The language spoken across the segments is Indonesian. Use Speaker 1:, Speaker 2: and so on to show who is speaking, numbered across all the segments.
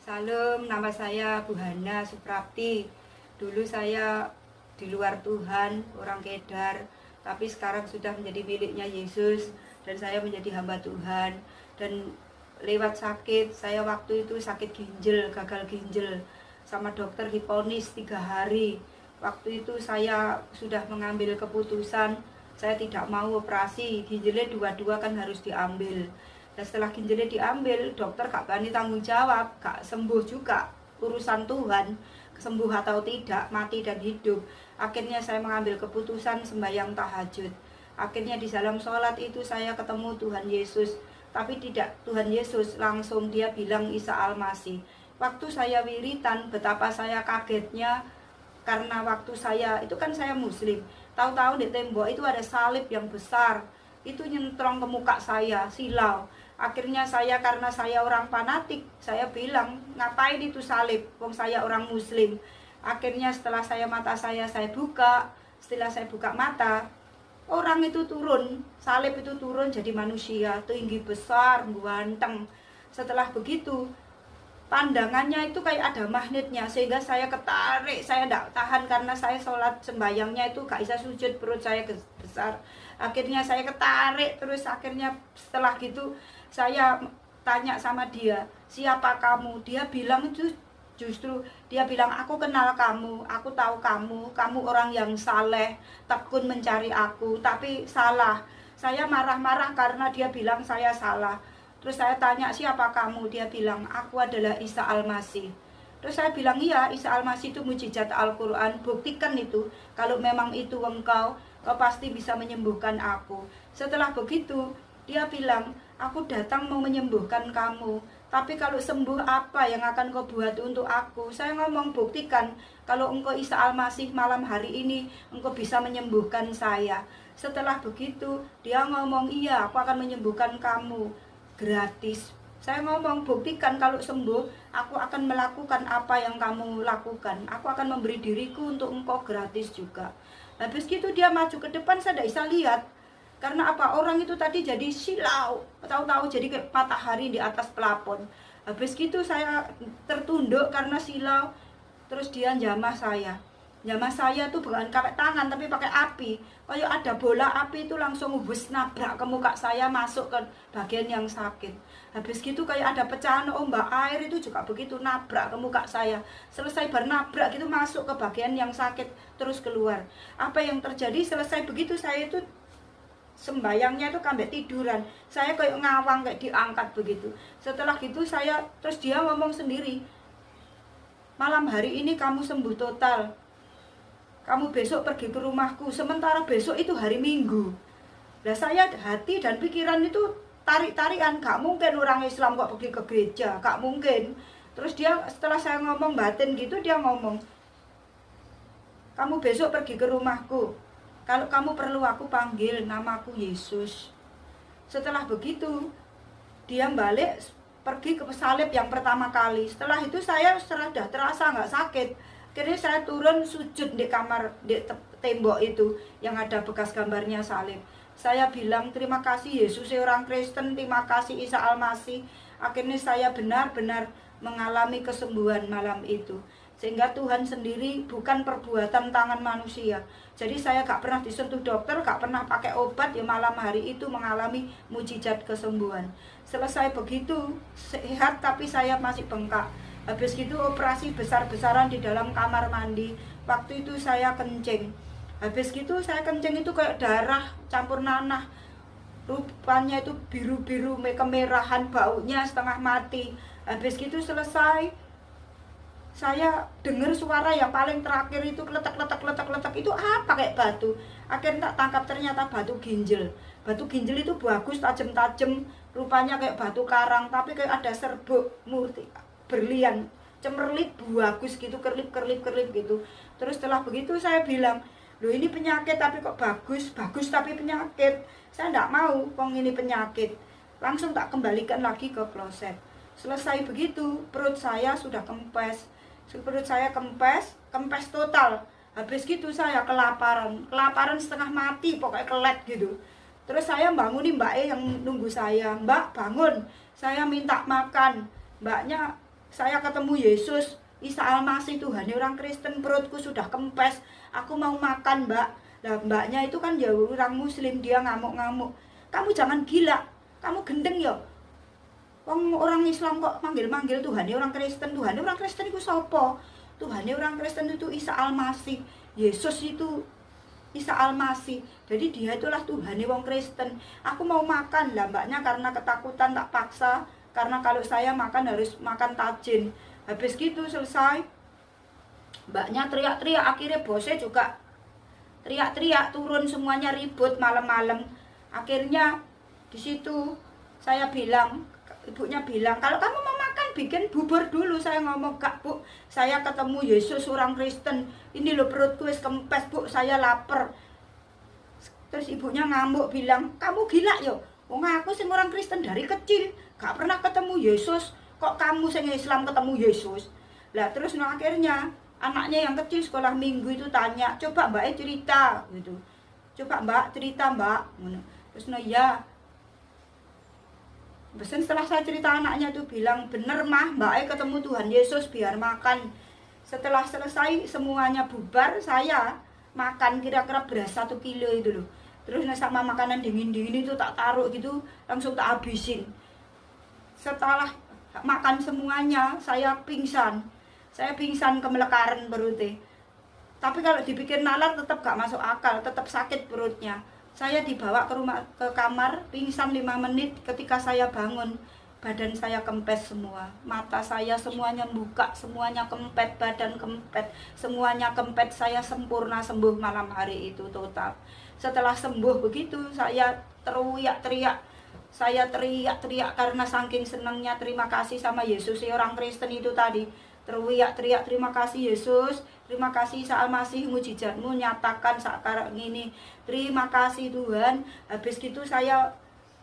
Speaker 1: Salam, nama saya Bu Hana Suprapti. Dulu saya di luar Tuhan, orang Kedar, tapi sekarang sudah menjadi miliknya Yesus dan saya menjadi hamba Tuhan. Dan lewat sakit, saya waktu itu sakit ginjal, gagal ginjal, sama dokter diponis 3 hari. Waktu itu saya sudah mengambil keputusan, saya tidak mau operasi, ginjalnya dua-dua kan harus diambil. Dan setelah ginjalnya diambil, dokter gak berani tanggung jawab, gak sembuh juga, urusan Tuhan, sembuh atau tidak, mati dan hidup. Akhirnya saya mengambil keputusan sembahyang tahajud. Akhirnya di dalam sholat itu saya ketemu Tuhan Yesus, tapi tidak Tuhan Yesus langsung, dia bilang Isa Al-Masih. Waktu saya wiritan, betapa saya kagetnya, karena waktu saya, itu kan saya muslim, tahu-tahu di tembok itu ada salib yang besar, itu nyentrong ke muka saya, silau. Akhirnya saya, karena saya orang fanatik, saya bilang, ngapain itu salib, wong saya orang muslim. Akhirnya setelah mata saya buka, setelah saya buka mata, orang itu turun, salib itu turun jadi manusia, tinggi besar, ganteng. Setelah begitu, pandangannya itu kayak ada magnetnya, sehingga saya ketarik, saya tidak tahan karena saya sholat sembayangnya itu gak bisa sujud, perut saya besar. Akhirnya saya ketarik terus. Akhirnya setelah gitu saya tanya sama dia, siapa kamu? Dia bilang justru dia bilang, aku kenal kamu, aku tahu kamu orang yang saleh, tekun mencari aku, tapi salah. Saya marah-marah karena dia bilang saya salah. Terus saya tanya, siapa kamu? Dia bilang, aku adalah Isa Al-Masih. Terus saya bilang, iya, Isa Al-Masih itu mujizat Al-Quran, buktikan itu. Kalau memang itu engkau pasti bisa menyembuhkan aku. Setelah begitu, dia bilang, aku datang mau menyembuhkan kamu, tapi kalau sembuh apa yang akan kau buat untuk aku? Saya ngomong, buktikan kalau engkau Isa Al-Masih malam hari ini, engkau bisa menyembuhkan saya. Setelah begitu, dia ngomong, iya, aku akan menyembuhkan kamu gratis. Saya ngomong, buktikan kalau sembuh, aku akan melakukan apa yang kamu lakukan. Aku akan memberi diriku untuk engkau gratis juga. Habis gitu dia maju ke depan, saya tidak bisa lihat. Karena apa? Orang itu tadi jadi silau, tahu-tahu jadi kayak matahari di atas pelapon. Habis gitu saya tertunduk karena silau. Terus dia jamah saya. Jamah saya tuh bukan pakai tangan tapi pakai api. Kayak ada bola api itu langsung ubus nabrak ke muka saya, masuk ke bagian yang sakit. Habis gitu kayak ada pecahan ombak air itu juga begitu, nabrak ke muka saya. Selesai bernabrak gitu masuk ke bagian yang sakit, terus keluar. Apa yang terjadi selesai begitu, saya itu sembayangnya itu sampai tiduran. Saya kayak ngawang, kayak diangkat begitu. Setelah gitu terus dia ngomong sendiri, malam hari ini kamu sembuh total, kamu besok pergi ke rumahku. Sementara besok itu hari Minggu. Nah saya hati dan pikiran itu tarik-tarikan, gak mungkin orang Islam kok pergi ke gereja, gak mungkin. Terus dia setelah saya ngomong batin gitu, dia ngomong, kamu besok pergi ke rumahku, kalau kamu perlu aku panggil namaku Yesus. Setelah begitu dia balik pergi ke salib yang pertama kali. Setelah itu saya sudah terasa nggak sakit. Akhirnya saya turun sujud di kamar, di tembok itu yang ada bekas gambarnya salib. Saya bilang, terima kasih Yesus orang Kristen, terima kasih Isa Al-Masih. Akhirnya saya benar-benar mengalami kesembuhan malam itu. Sehingga Tuhan sendiri, bukan perbuatan tangan manusia. Jadi saya gak pernah disentuh dokter, gak pernah pakai obat, ya malam hari itu mengalami mujizat kesembuhan. Selesai begitu, sehat tapi saya masih bengkak. Habis itu operasi besar-besaran di dalam kamar mandi. Waktu itu saya kencing. Habis gitu saya kencing itu kayak darah campur nanah. Rupanya itu biru-biru, kemerahan, baunya setengah mati. Habis gitu selesai, saya dengar suara yang paling terakhir itu letak itu apa kayak batu. Akhirnya tak tangkap, ternyata batu ginjal. Batu ginjal itu bagus, tajam-tajam, rupanya kayak batu karang, tapi kayak ada serbuk murti berlian, cemerlit, bagus gitu, kerlip gitu. Terus setelah begitu saya bilang, loh ini penyakit tapi kok bagus tapi penyakit. Saya tidak mau, wong ini penyakit. Langsung tak kembalikan lagi ke kloset. Selesai begitu, perut saya sudah kempes. Perut saya kempes total. Habis gitu saya kelaparan setengah mati, pokoknya kelet gitu. Terus saya bangunin Mbak yang nunggu saya, Mbak bangun, saya minta makan. Mbaknya saya ketemu Yesus, Isa Almasih, Tuhan orang Kristen, perutku sudah kempes, aku mau makan mbak. Nah mbaknya itu kan ya orang muslim, dia ngamuk-ngamuk, kamu jangan gila, kamu gendeng ya, orang Islam kok manggil-manggil Tuhan orang Kristen. Tuhan orang Kristen itu sopo? Tuhan orang Kristen itu Isa Almasih, Yesus itu Isa Almasih. Jadi dia itulah Tuhan orang Kristen. Aku mau makan lah mbaknya, karena ketakutan tak paksa, karena kalau saya makan harus makan tajin. Habis gitu selesai, mbaknya teriak-teriak, akhirnya bosnya juga teriak-teriak, turun semuanya ribut malam-malam. Akhirnya di situ saya bilang, ibunya bilang, kalau kamu mau makan bikin bubur dulu. Saya ngomong, gak bu, saya ketemu Yesus orang Kristen, ini loh perutku wis kempes bu, saya lapar. Terus ibunya ngamuk bilang, kamu gila yo, wong aku sing orang Kristen dari kecil gak pernah ketemu Yesus, kok kamu sing Islam ketemu Yesus. Lah terus akhirnya anaknya yang kecil sekolah minggu itu tanya, coba mbak cerita gitu, coba mbak cerita mbak. Terus ya besen, setelah saya cerita, anaknya tuh bilang, bener mah mbak ketemu Tuhan Yesus, biar makan. Setelah selesai semuanya bubar, saya makan kira-kira beras 1 kilo itu loh. Terus sama makanan dingin-dingin itu tak taruh gitu, langsung tak habisin. Setelah makan semuanya, saya pingsan kemelekaran perutnya. Tapi kalau dipikir nalar tetap gak masuk akal, tetap sakit perutnya. Saya dibawa ke kamar, pingsan 5 menit. Ketika saya bangun, badan saya kempes semua, mata saya semuanya buka, semuanya kempet, badan kempet, semuanya kempet. Saya sempurna sembuh malam hari itu total. Setelah sembuh begitu, saya teriak-teriak. Saya teriak-teriak karena saking senangnya, terima kasih sama Yesus orang Kristen itu tadi. Teriak-teriak, terima kasih Yesus, terima kasih Isa Almasih, mujizatmu nyatakan sekarang ini, terima kasih Tuhan. Habis gitu saya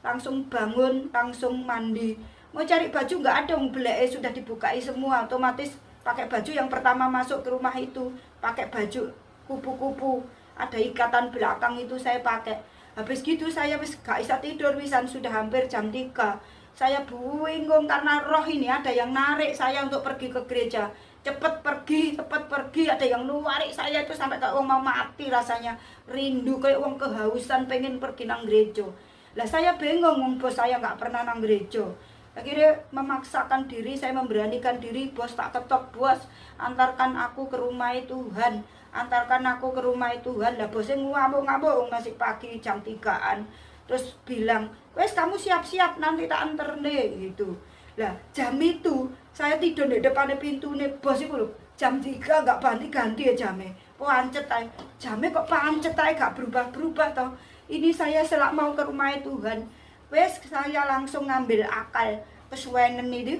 Speaker 1: langsung bangun, langsung mandi. Mau cari baju nggak ada, beleknya sudah dibukai semua. Otomatis pakai baju yang pertama masuk ke rumah itu, pakai baju kupu-kupu, ada ikatan belakang itu saya pakai. Habis gitu saya gak bisa tidur, wisan sudah hampir jam 3. Saya bingung karena roh ini ada yang narik saya untuk pergi ke gereja. Cepet pergi, ada yang narik saya itu sampai kayak mau mati rasanya. Rindu kayak wong kehausan pengen pergi nang gereja. Lah saya bingung, wong bos saya gak pernah nang gereja. Akhirnya memaksakan diri, saya memberanikan diri, bos tak ketok, bos antarkan aku ke rumah Tuhan, antarkan aku ke rumah Tuhan. Lah bosnya ngamuk-ngamuk, masih pagi jam 3-an. Terus bilang, wes kamu siap-siap nanti tak anter deh gitu. Lah jam itu saya tidur di depan pintu nih, bos itu loh, jam 3 gak ganti-ganti ya jamnya. Pancet aja, jamnya kok pancet aja, gak berubah-berubah toh. Ini saya selak mau ke rumah Tuhan. Wes saya langsung ngambil akal, kesuwenen itu,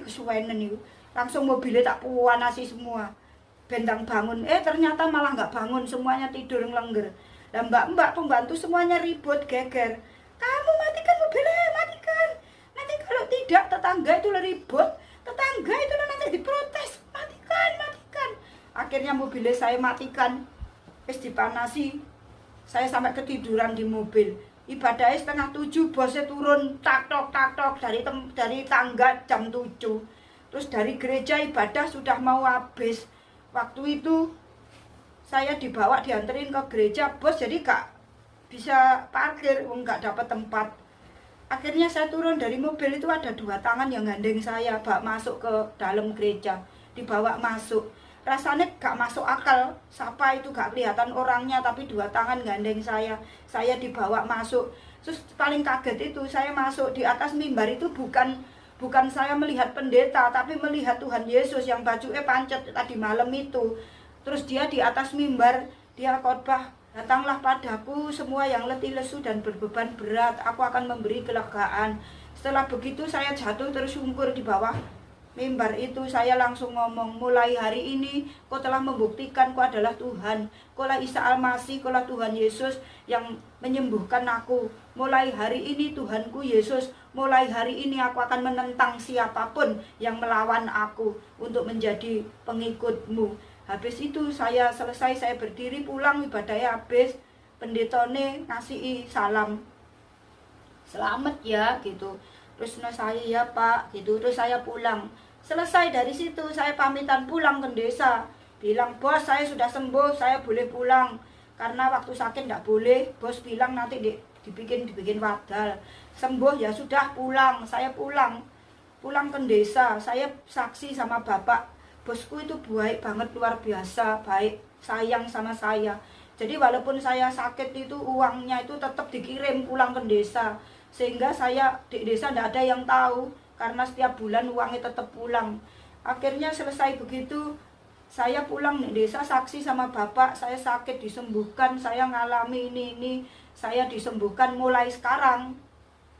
Speaker 1: langsung mobilnya tak puanasi semua, bentang bangun. Ternyata malah nggak bangun, semuanya tidur ngelengger. Dan mbak-mbak pembantu semuanya ribut geger, kamu matikan mobilnya, matikan, nanti kalau tidak tetangga itu ribut, tetangga itu nanti diprotes, matikan. Akhirnya mobilnya saya matikan, wes dipanasi, saya sampai ketiduran di mobil. Ibadahnya 6:30, bosnya turun tak-tok dari tangga jam 7. Terus dari gereja ibadah sudah mau habis. Waktu itu saya dianterin ke gereja, bos jadi gak bisa parkir, gak dapat tempat. Akhirnya saya turun dari mobil itu, ada 2 tangan yang gandeng saya, bawa masuk ke dalam gereja, dibawa masuk. Rasanya gak masuk akal, siapa itu gak kelihatan orangnya, tapi 2 tangan gandeng saya dibawa masuk. Terus paling kaget itu saya masuk di atas mimbar itu, bukan saya melihat pendeta, tapi melihat Tuhan Yesus yang bajunya pancet tadi malam itu. Terus dia di atas mimbar, dia khotbah, datanglah padaku semua yang letih lesu dan berbeban berat, aku akan memberi kelegaan. Setelah begitu saya jatuh tersungkur di bawah mimbar itu. Saya langsung ngomong, mulai hari ini kau telah membuktikan kau adalah Tuhan, kau lah Isa Almasih, kau lah Tuhan Yesus yang menyembuhkan aku. Mulai hari ini Tuhanku Yesus, mulai hari ini aku akan menentang siapapun yang melawan aku untuk menjadi pengikutmu. Habis itu saya selesai, saya berdiri pulang, ibadahnya habis, pendetone ngasih salam, selamat ya gitu. Terus saya ya pak gitu, terus saya pulang.
Speaker 2: Selesai dari situ saya pamitan pulang ke desa. Bilang, bos saya sudah sembuh, saya boleh pulang. Karena waktu sakit nggak boleh, bos bilang nanti dibikin wadal. Sembuh ya sudah pulang, saya pulang ke desa. Saya saksi sama bapak, bosku itu baik banget, luar biasa, baik, sayang sama saya. Jadi walaupun saya sakit itu uangnya itu tetap dikirim pulang ke desa. Sehingga saya di desa tidak ada yang tahu, karena setiap bulan uangnya tetap pulang. Akhirnya selesai begitu, saya pulang di desa saksi sama bapak, saya sakit disembuhkan, saya ngalami ini, saya disembuhkan mulai sekarang.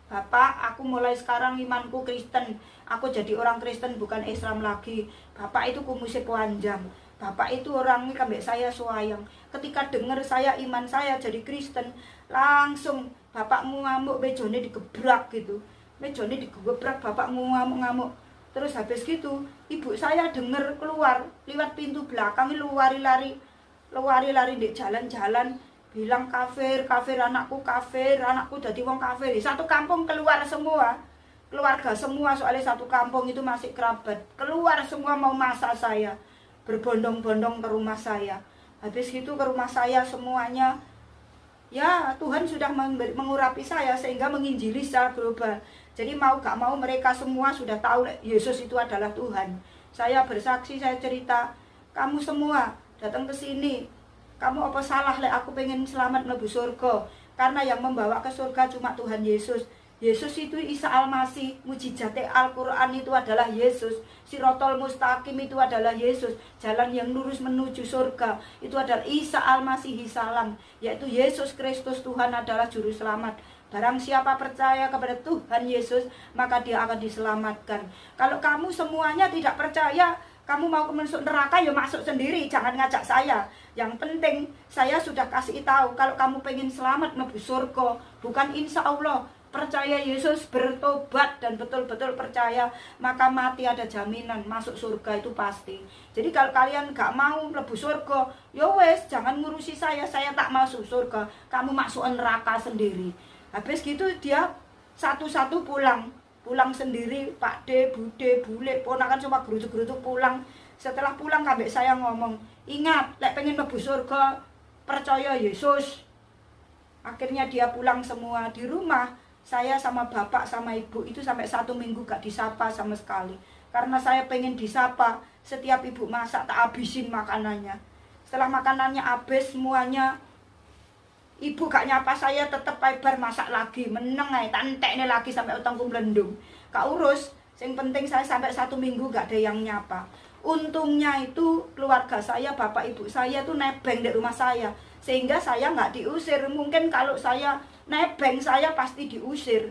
Speaker 2: Bapak, aku mulai sekarang imanku Kristen, aku jadi orang Kristen bukan Islam lagi. Bapak itu kumusik panjang, bapak itu orangnya kambek saya sayang. Ketika dengar saya iman saya jadi Kristen, langsung bapakmu ngamuk, mejone digebrak gitu. Mejone digebrak, bapakmu ngamuk-ngamuk. Terus habis gitu, ibu saya dengar keluar lewat pintu belakang, lari-lari di jalan-jalan, bilang kafir, anakku kafir, anakku jadi wong kafir. Satu kampung keluar semua, keluarga semua, soalnya satu kampung itu masih kerabat. Keluar semua mau masak saya, berbondong-bondong ke rumah saya. Habis itu ke rumah saya semuanya, ya Tuhan sudah mengurapi saya sehingga menginjili secara global. Jadi mau gak mau mereka semua sudah tahu Yesus itu adalah Tuhan. Saya bersaksi, saya cerita, kamu semua datang ke sini, kamu apa salah aku pengen selamat mlebu surga. Karena yang membawa ke surga cuma Tuhan Yesus. Yesus itu Isa Al-Masih, mujizate Al-Quran itu adalah Yesus, Sirotol Mustaqim itu adalah Yesus, jalan yang lurus menuju surga itu adalah Isa Al-Masih Salam, yaitu Yesus Kristus Tuhan adalah juru selamat. Barang siapa percaya kepada Tuhan Yesus, maka dia akan diselamatkan. Kalau kamu semuanya tidak percaya, kamu mau masuk neraka ya masuk sendiri, jangan ngajak saya. Yang penting saya sudah kasih tahu, kalau kamu pengen selamat menuju surga, bukan insya Allah, percaya Yesus, bertobat dan betul-betul percaya, maka mati ada jaminan, masuk surga itu pasti. Jadi kalau kalian gak mau mlebu surga, ya wes jangan ngurusi saya tak masuk surga, kamu masuk neraka sendiri. Habis gitu dia satu-satu pulang sendiri, Pak D, Bude, Bule, ponakan cuma gerutuk-gerutuk pulang. Setelah pulang kambek saya ngomong, ingat, lek pengen mlebu surga, percaya Yesus. Akhirnya dia pulang semua. Di rumah saya sama bapak sama ibu itu sampai 1 minggu gak disapa sama sekali. Karena saya pengen disapa, setiap ibu masak tak habisin makanannya. Setelah makanannya habis semuanya, ibu gak nyapa saya, tetep lebar masak lagi, meneng ae, tak entekne lagi sampai utangku melendung. Gak urus, yang penting saya sampai 1 minggu gak ada yang nyapa. Untungnya itu keluarga saya, bapak ibu saya tuh nebeng di rumah saya, sehingga saya nggak diusir. Mungkin kalau saya nebeng saya pasti diusir,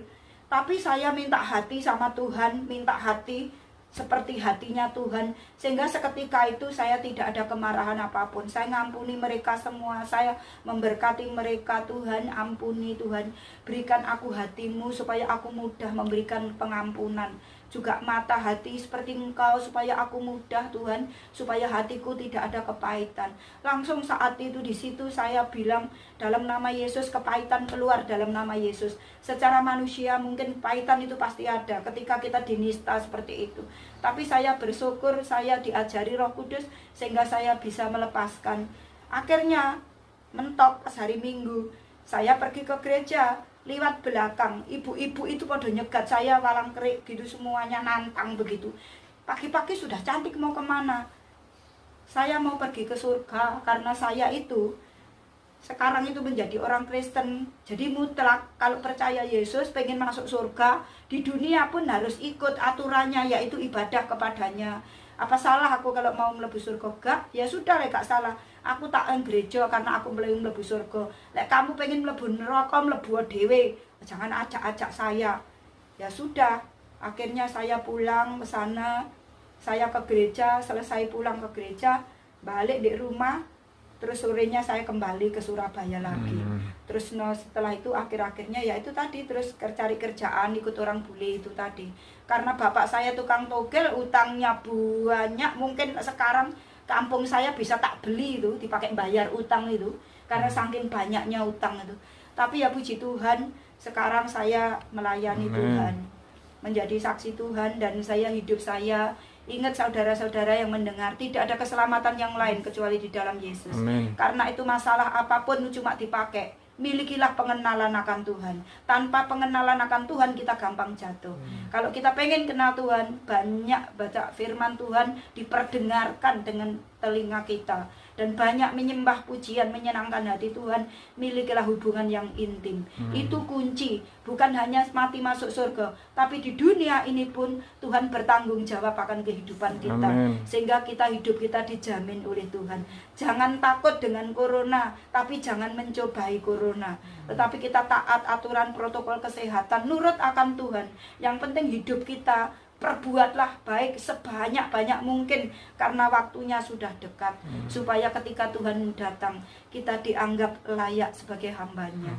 Speaker 2: tapi saya minta hati sama Tuhan, minta hati seperti hatinya Tuhan, sehingga seketika itu saya tidak ada kemarahan apapun. Saya ngampuni mereka semua, saya memberkati mereka. Tuhan ampuni, Tuhan berikan aku hatimu supaya aku mudah memberikan pengampunan, juga mata hati seperti Engkau supaya aku mudah, Tuhan, supaya hatiku tidak ada kepahitan. Langsung saat itu di situ saya bilang dalam nama Yesus, kepahitan keluar dalam nama Yesus. Secara manusia mungkin kepahitan itu pasti ada ketika kita dinista seperti itu, tapi saya bersyukur saya diajari Roh Kudus sehingga saya bisa melepaskan. Akhirnya mentok pas hari Minggu saya pergi ke gereja, lewat belakang ibu-ibu itu pada nyegat saya walang kerik gitu, semuanya nantang begitu. Pagi-pagi sudah cantik, mau kemana? Saya mau pergi ke surga, karena saya itu sekarang itu menjadi orang Kristen, jadi mutlak kalau percaya Yesus, pengen masuk surga di dunia pun harus ikut aturannya, yaitu ibadah kepadanya. Apa salah aku kalau mau mlebu surga? Gak, ya sudah, gak salah. Aku tak gereja karena aku pengen mlebu surga. Lek kamu pengen mlebu neraka, mlebu dhewe, jangan ajak-ajak saya. Ya sudah, akhirnya saya pulang ke sana, saya ke gereja, selesai pulang ke gereja, balik di rumah. Terus sorenya saya kembali ke Surabaya lagi. Terus setelah itu akhir-akhirnya ya itu tadi, terus cari kerjaan, ikut orang bule itu tadi. Karena bapak saya tukang togel, utangnya banyak. Mungkin sekarang kampung saya bisa tak beli itu, dipakai bayar utang itu, karena saking banyaknya utang itu. Tapi ya puji Tuhan, sekarang saya melayani Tuhan, menjadi saksi Tuhan, dan saya hidup saya Ingat saudara-saudara yang mendengar, tidak ada keselamatan yang lain kecuali di dalam Yesus.
Speaker 3: Amin.
Speaker 2: Karena itu masalah apapun cuma dipakai. Milikilah pengenalan akan Tuhan. Tanpa pengenalan akan Tuhan kita gampang jatuh. Kalau kita pengen kenal Tuhan, banyak baca firman Tuhan diperdengarkan dengan telinga kita. Dan banyak menyembah pujian, menyenangkan hati Tuhan. Milikilah hubungan yang intim. Itu kunci. Bukan hanya mati masuk surga, tapi di dunia ini pun Tuhan bertanggung jawab akan kehidupan kita.
Speaker 3: Amin.
Speaker 2: Sehingga hidup kita dijamin oleh Tuhan. Jangan takut dengan corona, tapi jangan mencobai corona. Tetapi kita taat aturan protokol kesehatan, nurut akan Tuhan. Yang penting hidup kita, perbuatlah baik sebanyak-banyak mungkin, karena waktunya sudah dekat. Supaya ketika Tuhan datang, kita dianggap layak sebagai hambanya.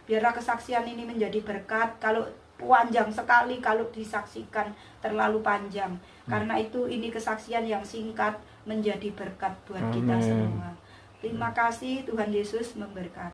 Speaker 2: Biarlah kesaksian ini menjadi berkat. Kalau panjang sekali, kalau disaksikan terlalu panjang. Karena itu ini kesaksian yang singkat menjadi berkat buat kita
Speaker 3: Amin.
Speaker 2: semua. Terima kasih, Tuhan Yesus memberkati.